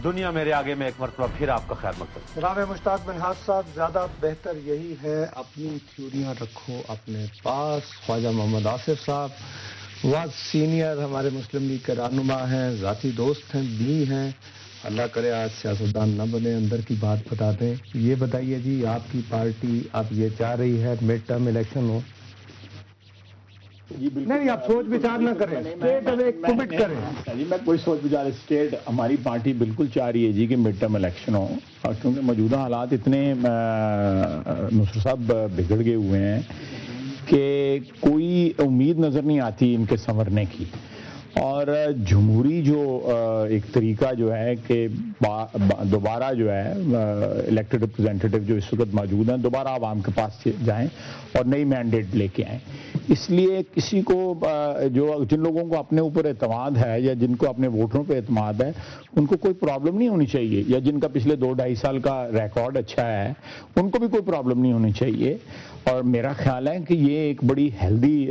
دنیا میرے آگے میں ایک مرتبہ پھر آپ کا خیر مقدم. جناب مشتاق منہاج صاحب، زیادہ بہتر یہی ہے اپنی تھیوریاں رکھو اپنے پاس. خواجہ محمد آصف صاحب بہت سینئر ہمارے مسلم لیگ کے رہنما ہیں، ذاتی دوست ہیں بھی ہیں. اللہ کرے آج سیاستدان نہ بنے، اندر کی بات بتا دیں. یہ بتائیے جی، آپ کی پارٹی اب یہ چاہ رہی ہے مڈ ٹرم الیکشن ہو؟ نہیں، آپ سوچ بچار نہ کریں، کمٹ کریں. جی میں کوئی سوچ بچار، اسٹیٹ ہماری پارٹی بالکل چاہ رہی ہے جی کہ مڈ ٹرم الیکشن ہو، کیونکہ موجودہ حالات اتنے نصر صاحب بگڑ گئے ہوئے ہیں کہ کوئی امید نظر نہیں آتی ان کے سنورنے کی. اور جمہوری جو ایک طریقہ جو ہے کہ دوبارہ جو ہے الیکٹڈ ریپرزینٹیٹیو جو اس وقت موجود ہیں دوبارہ عوام کے پاس جائیں اور نئی مینڈیٹ لے کے آئیں. اس لیے کسی کو جن لوگوں کو اپنے اوپر اعتماد ہے یا جن کو اپنے ووٹروں پہ اعتماد ہے ان کو کوئی پرابلم نہیں ہونی چاہیے، یا جن کا پچھلے 2-2.5 سال کا ریکارڈ اچھا ہے ان کو بھی کوئی پرابلم نہیں ہونی چاہیے. اور میرا خیال ہے کہ یہ ایک بڑی ہیلدی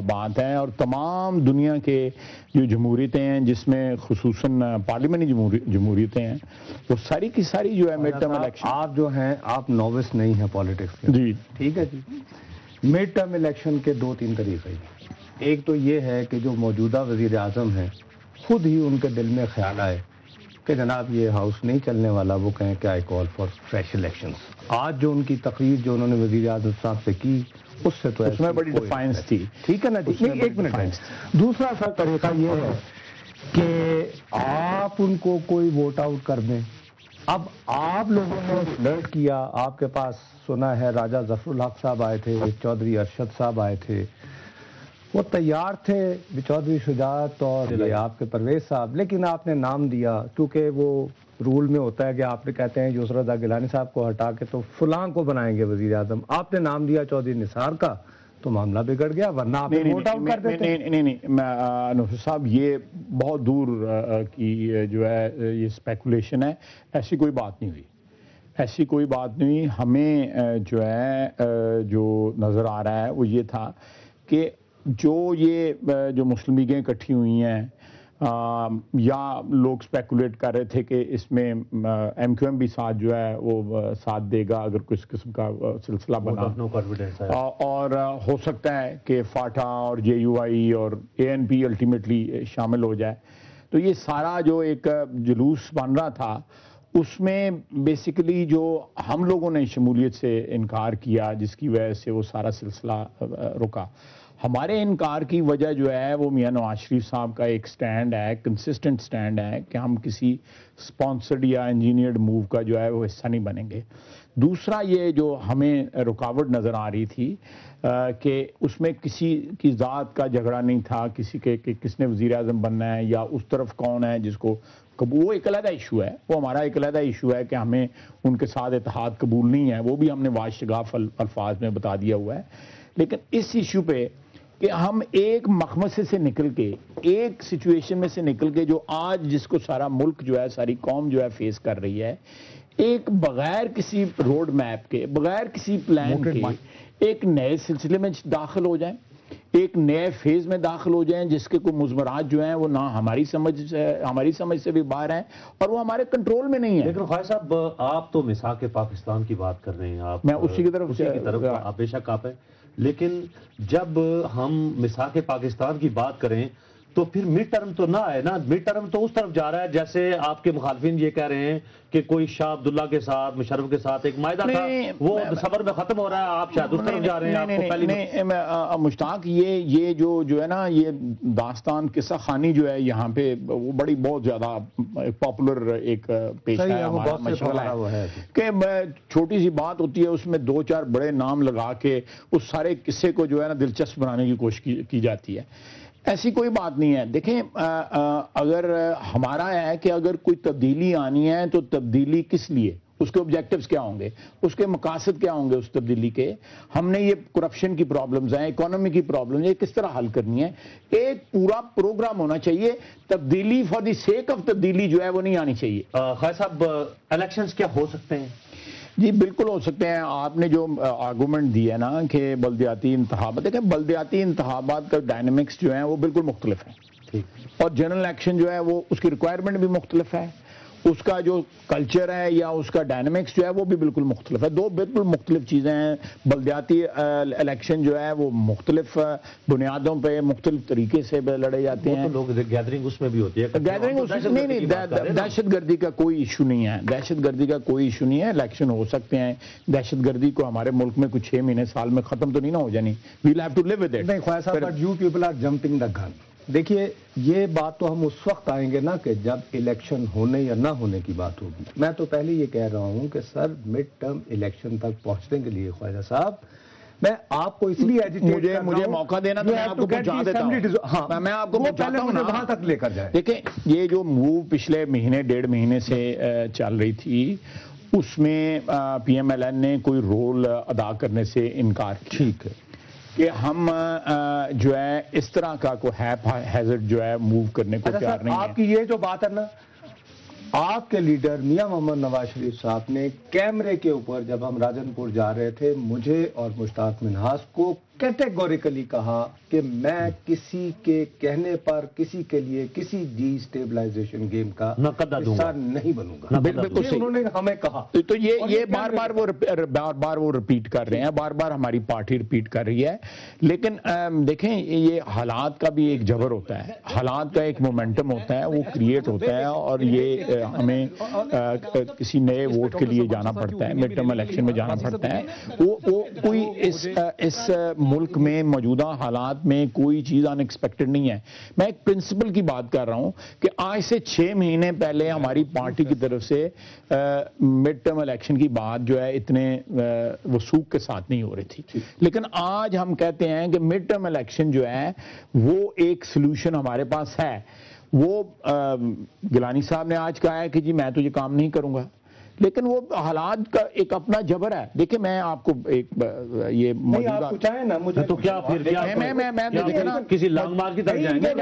بات ہے. اور تمام دنیا کے جو جمہوریتیں ہیں جس میں خصوصاً پارلیمنٹری جمہوریتیں ہیں وہ ساری کی ساری جو ہے مڈ ٹرم الیکشن. آپ جو ہیں آپ نووس نہیں ہیں پالیٹکس کے. جی ٹھیک ہے جی. مڈ ٹرم الیکشن کے 2-3 طریقے ہیں. ایک تو یہ ہے کہ جو موجودہ وزیر اعظم ہیں خود ہی ان کے دل میں خیال آئے کہ جناب یہ ہاؤس نہیں چلنے والا، وہ کہیں کہ آئی کال فار فریش الیکشنز. آج جو ان کی تقریر جو انہوں نے وزیر اعظم صاحب سے کی اس سے تو اس میں بڑی ڈیفائنس تھی. ٹھیک ہے نا جی. ایک منٹ. دوسرا سر طریقہ یہ ہے کہ آپ ان کو کوئی ووٹ آؤٹ کر دیں. اب آپ لوگوں نے فلرٹ کیا، آپ کے پاس سنا ہے راجہ ظفر الحق صاحب آئے تھے، چودھری ارشد صاحب آئے تھے، وہ تیار تھے چودھری شجاعت اور آپ کے پرویز صاحب، لیکن آپ نے نام دیا کیونکہ وہ رول میں ہوتا ہے کہ آپ نے کہتے ہیں یسر رضا گیلانی صاحب کو ہٹا کے تو فلاں کو بنائیں گے وزیر اعظم. آپ نے نام دیا چودھری نثار کا تو معاملہ بگڑ گیا، ورنہ آپ ووٹ آؤٹ کر دیتے. نہیں نوفل صاحب، یہ بہت دور کی جو ہے یہ اسپیکولیشن ہے. ایسی کوئی بات نہیں ہوئی، ایسی کوئی بات نہیں ہوئی. ہمیں جو ہے جو نظر آ رہا ہے وہ یہ تھا کہ جو یہ جو مسلم لیگیں اکٹھی ہوئی ہیں یا لوگ سپیکولیٹ کر رہے تھے کہ اس میں ایم کیو ایم بھی ساتھ جو ہے وہ ساتھ دے گا اگر کوئی اس قسم کا سلسلہ بنا، اور ہو سکتا ہے کہ فاٹا اور جے یو آئی اور اے این پی الٹیمیٹلی شامل ہو جائے. تو یہ سارا جو ایک جلوس بن رہا تھا اس میں بیسیکلی جو ہم لوگوں نے شمولیت سے انکار کیا جس کی وجہ سے وہ سارا سلسلہ رکا. ہمارے انکار کی وجہ جو ہے وہ میاں نواز شریف صاحب کا ایک سٹینڈ ہے، کنسسٹنٹ سٹینڈ ہے کہ ہم کسی سپانسرڈ یا انجینئرڈ موو کا جو ہے وہ حصہ نہیں بنیں گے. دوسرا یہ جو ہمیں رکاوٹ نظر آ رہی تھی کہ اس میں کسی کی ذات کا جھگڑا نہیں تھا، کسی کے کہ کس نے وزیر اعظم بننا ہے یا اس طرف کون ہے جس کو قبول، وہ ایک علیحدہ ایشو ہے، وہ ہمارا ایک علیحدہ ایشو ہے کہ ہمیں ان کے ساتھ اتحاد قبول نہیں ہے، وہ بھی ہم نے واشگاف الفاظ میں بتا دیا ہوا ہے. لیکن اس ایشو پہ کہ ہم ایک مخمصے سے نکل کے ایک سچویشن میں سے نکل کے جو آج جس کو سارا ملک جو ہے ساری قوم جو ہے فیس کر رہی ہے، ایک بغیر کسی روڈ میپ کے بغیر کسی پلان کے ایک نئے سلسلے میں داخل ہو جائیں، ایک نئے فیز میں داخل ہو جائیں جس کے کوئی مضمرات جو ہیں وہ نہ ہماری سمجھ سے بھی باہر ہیں اور وہ ہمارے کنٹرول میں نہیں ہے. لیکن خواجہ صاحب آپ تو میثاق پاکستان کی بات کر رہے ہیں، آپ میں اسی کی طرف بے شک آپ ہیں، لیکن جب ہم میثاق پاکستان کی بات کریں تو پھر مڈ ٹرم تو نہ آئے نا. مڈ ٹرم تو اس طرف جا رہا ہے جیسے آپ کے مخالفین یہ کہہ رہے ہیں کہ کوئی شاہ عبداللہ کے ساتھ مشرف کے ساتھ ایک معاہدہ تھا وہ دسمبر میں ختم ہو رہا ہے، آپ شاید اس طرف جا رہے ہیں. مشتاق یہ جو ہے نا یہ داستان قصہ خوانی جو ہے یہاں پہ وہ بڑی بہت زیادہ پاپولر ایک پیش ہے ہمارا مشغلہ ہے کہ چھوٹی سی بات ہوتی ہے اس میں 2-4 بڑے نام لگا کے اس سارے قصے کو جو ہے نا دلچسپ بنانے کی کوشش کی جاتی ہے. ایسی کوئی بات نہیں ہے. دیکھیں اگر ہمارا ہے کہ اگر کوئی تبدیلی آنی ہے تو تبدیلی کس لیے، اس کے آبجیکٹیوز کیا ہوں گے، اس کے مقاصد کیا ہوں گے اس تبدیلی کے. ہم نے یہ کرپشن کی پرابلمز ہیں، اکانومی کی پرابلمز ہیں، یہ کس طرح حل کرنی ہے. ایک پورا پروگرام ہونا چاہیے. تبدیلی فار دی سیک آف تبدیلی جو ہے وہ نہیں آنی چاہیے. خواجہ صاحب الیکشنز کیا ہو سکتے ہیں؟ جی بالکل ہو سکتے ہیں. آپ نے جو آرگومنٹ دی ہے نا کہ بلدیاتی انتخابات، دیکھیں بلدیاتی انتخابات کا ڈائنامکس جو ہیں وہ بالکل مختلف ہیں اور جنرل الیکشن جو ہے وہ اس کی ریکوائرمنٹ بھی مختلف ہے، اس کا جو کلچر ہے یا اس کا ڈائنامکس جو ہے وہ بھی بالکل مختلف ہے. دو بالکل مختلف چیزیں ہیں. بلدیاتی الیکشن جو ہے وہ مختلف بنیادوں پہ مختلف طریقے سے لڑے جاتے ہیں. لوگ گیدرنگ اس میں بھی ہوتی ہے. گیدرنگ نہیں, دہشت گردی کا کوئی ایشو نہیں ہے. دہشت گردی کا کوئی ایشو نہیں ہے. الیکشن ہو سکتے ہیں. دہشت گردی کو ہمارے ملک میں کچھ 6 مہینے سال میں ختم تو نہیں نہ ہو جانی. We'll have to live with it. نہیں Khawaja sahib, but you people are jumping the gun. دیکھیے یہ بات تو ہم اس وقت آئیں گے نا کہ جب الیکشن ہونے یا نہ ہونے کی بات ہوگی. میں تو پہلے یہ کہہ رہا ہوں کہ سر مڈ ٹرم الیکشن تک پہنچنے کے لیے خواجہ صاحب میں آپ کو اس لیے ایجیٹیٹ مجھے موقع دینا تو میں آپ کو پہنچا دیتا ہوں. میں آپ کو پہنچاتا ہوں وہاں تک لے کر جائیں. دیکھیں یہ جو موو پچھلے مہینے 1.5 مہینے سے چل رہی تھی اس میں پی ایم ایل این نے کوئی رول ادا کرنے سے انکار کیا. ٹھیک ہے کہ ہم جو ہے اس طرح کا کوئی ہیزرڈ جو ہے موو کرنے کو تیار نہیں ہے. آپ کی یہ جو بات ہے نا, آپ کے لیڈر میاں محمد نواز شریف صاحب نے کیمرے کے اوپر جب ہم راجن پور جا رہے تھے مجھے اور مشتاق منہاس کو کیٹیگوریکلی کہا کہ میں کسی کے کہنے پر کسی کے لیے کسی ڈی اسٹیبلائزیشن گیم کا حصہ نہیں بنوں گا. بالکل انہوں نے ہمیں کہا. تو یہ بار وہ رپیٹ کر رہے ہیں, بار بار ہماری پارٹی رپیٹ کر رہی ہے. لیکن دیکھیں یہ حالات کا بھی ایک جبر ہوتا ہے, حالات کا ایک مومنٹم ہوتا ہے, وہ کریٹ ہوتا ہے اور یہ ہمیں کسی نئے ووٹ کے لیے جانا پڑتا ہے, مڈ ٹرم الیکشن میں جانا پڑتا ہے. وہ کوئی اس ملک میں موجودہ حالات میں کوئی چیز ان ایکسپیکٹڈ نہیں ہے. میں ایک پرنسپل کی بات کر رہا ہوں کہ آج سے 6 مہینے پہلے ہماری پارٹی کی طرف سے مڈ ٹرم الیکشن کی بات جو ہے اتنے وثوق کے ساتھ نہیں ہو رہی تھی. لیکن آج ہم کہتے ہیں کہ مڈ ٹرم الیکشن جو ہے وہ ایک سلوشن ہمارے پاس ہے. وہ گیلانی صاحب نے آج کہا ہے کہ جی میں تو یہ کام نہیں کروں گا, لیکن وہ حالات کا ایک اپنا جبر ہے. دیکھیں میں آپ کو ایک یہ موجودہ تو کیا پھر کسی لانگ مارک کی طرف جائیں گے.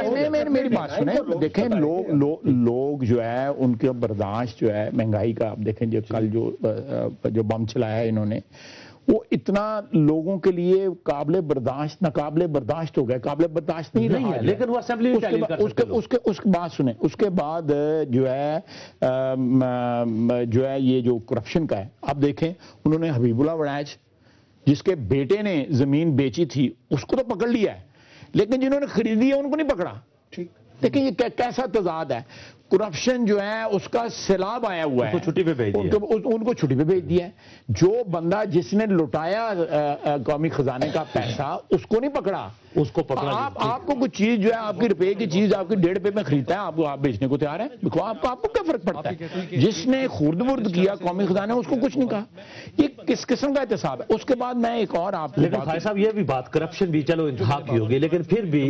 میری بات سنیں. دیکھیں لوگ جو ہے ان کے برداشت جو ہے مہنگائی کا, آپ دیکھیں جو کل جو بم چلایا ہے انہوں نے, وہ اتنا لوگوں کے لیے قابل برداشت ناقابل برداشت ہو گیا. قابل برداشت نہیں رہا ہے. لیکن وہ اسمبلی اس کی بات سنیں. اس کے بعد جو ہے یہ جو کرپشن کا ہے, آپ دیکھیں انہوں نے حبیب اللہ وڑائچ جس کے بیٹے نے زمین بیچی تھی اس کو تو پکڑ لیا ہے, لیکن جنہوں نے خریدی ہے ان کو نہیں پکڑا. دیکھیں یہ کیسا تضاد ہے. کرپشن جو ہے اس کا سیلاب آیا ہوا ہے, ان کو چھٹی پہ بھیج دیا ہے. جو بندہ جس نے لٹایا قومی خزانے کا پیسہ اس کو نہیں پکڑا, اس کو پکڑا. آپ کو کچھ چیز جو ہے آپ کی روپے کی چیز آپ کی 1.5 روپے میں خریدتا ہے, آپ بیچنے کو تیار ہیں. آپ کو کیا فرق پڑتا ہے؟ جس نے خورد برد کیا قومی خزانے اس کو کچھ نہیں کہا. یہ کس قسم کا احتساب ہے؟ اس کے بعد میں ایک اور آپ لیکن بھائی صاحب یہ بھی بات کرپشن بھی چلو انتہا کی ہوگی, لیکن پھر بھی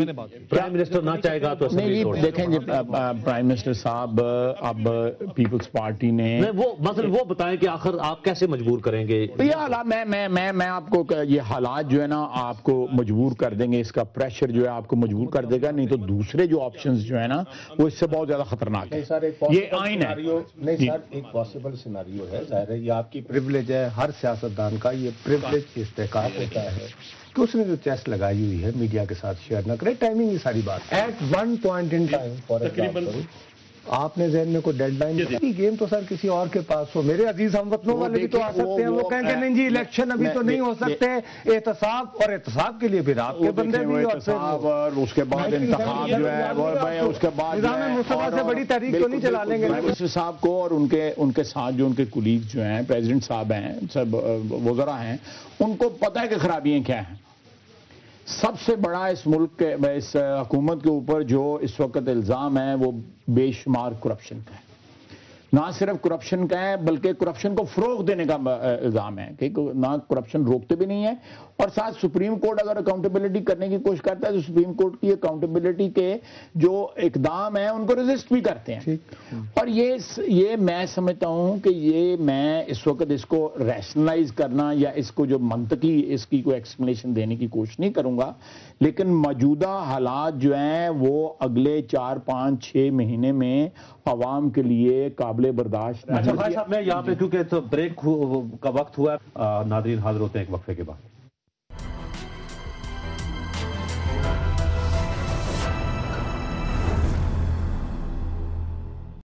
پرائم منسٹر نہ چاہے گا تو نہیں. دیکھیں جی پرائم منسٹر صاحب اب پیپلز پارٹی نے مثلا وہ بتائیں کہ آخر آپ کیسے مجبور کریں گے. یہ حالات میں آپ کو یہ حالات جو ہے نا آپ کو مجبور کر دیں گے, اس کا پریشر جو ہے آپ کو مجبور کر دے گا. نہیں تو دوسرے جو آپشنز جو ہے نا وہ اس سے بہت زیادہ خطرناک ہے. یہ آئین ہے. نہیں سر, ایک پاسبل سیناریو ہے, ظاہر ہے یہ آپ کی پریولیج ہے, ہر سیاستدان کا یہ پریولیج استحقاق ہوتا ہے کہ اس نے جو چیس لگائی ہوئی ہے میڈیا کے ساتھ شیئر نہ کرے. ٹائمنگ یہ ساری بات at one point in time for example آپ نے ذہن میں کوئی ڈیڈ لائن گیم تو سر کسی اور کے پاس ہو. میرے عزیز ہم وطنوں والے بھی تو آ سکتے ہیں, وہ کہیں کہ نہیں جی الیکشن ابھی تو نہیں ہو سکتے, احتساب, اور احتساب کے لیے پھر آپ کے بندے بھی, اور اس کے بعد انتخاب جو ہے اس کے بعد نظام مصطفیٰ سے بڑی تحریک تو نہیں چلا لیں گے. منسٹر صاحب کو اور ان کے ساتھ جو ان کے کولیگ جو ہیں, پریزیڈنٹ صاحب ہیں, سب وزراء ہیں, ان کو پتہ ہے کہ خرابیاں کیا ہیں. سب سے بڑا اس ملک کے اس حکومت کے اوپر جو اس وقت الزام ہے وہ بے شمار کرپشن کا ہے. نہ صرف کرپشن کا ہے بلکہ کرپشن کو فروغ دینے کا الزام ہے کہ نہ کرپشن روکتے بھی نہیں ہیں, اور ساتھ سپریم کورٹ اگر اکاؤنٹیبلٹی کرنے کی کوشش کرتا ہے تو سپریم کورٹ کی اکاؤنٹیبلٹی کے جو اقدام ہیں ان کو ریزسٹ بھی کرتے ہیں. اور یہ میں سمجھتا ہوں کہ یہ میں اس وقت اس کو ریشنلائز کرنا یا اس کو جو منطقی اس کی کوئی ایکسپلینیشن دینے کی کوشش نہیں کروں گا, لیکن موجودہ حالات جو ہیں وہ اگلے 4, 5, 6 مہینے میں عوام کے لیے قابل برداشت نہیں. اچھا بھائی صاحب میں یہاں پہ کیونکہ بریک کا وقت ہوا ہے, ناظرین حاضر ہوتے ہیں ایک وقفے کے بعد.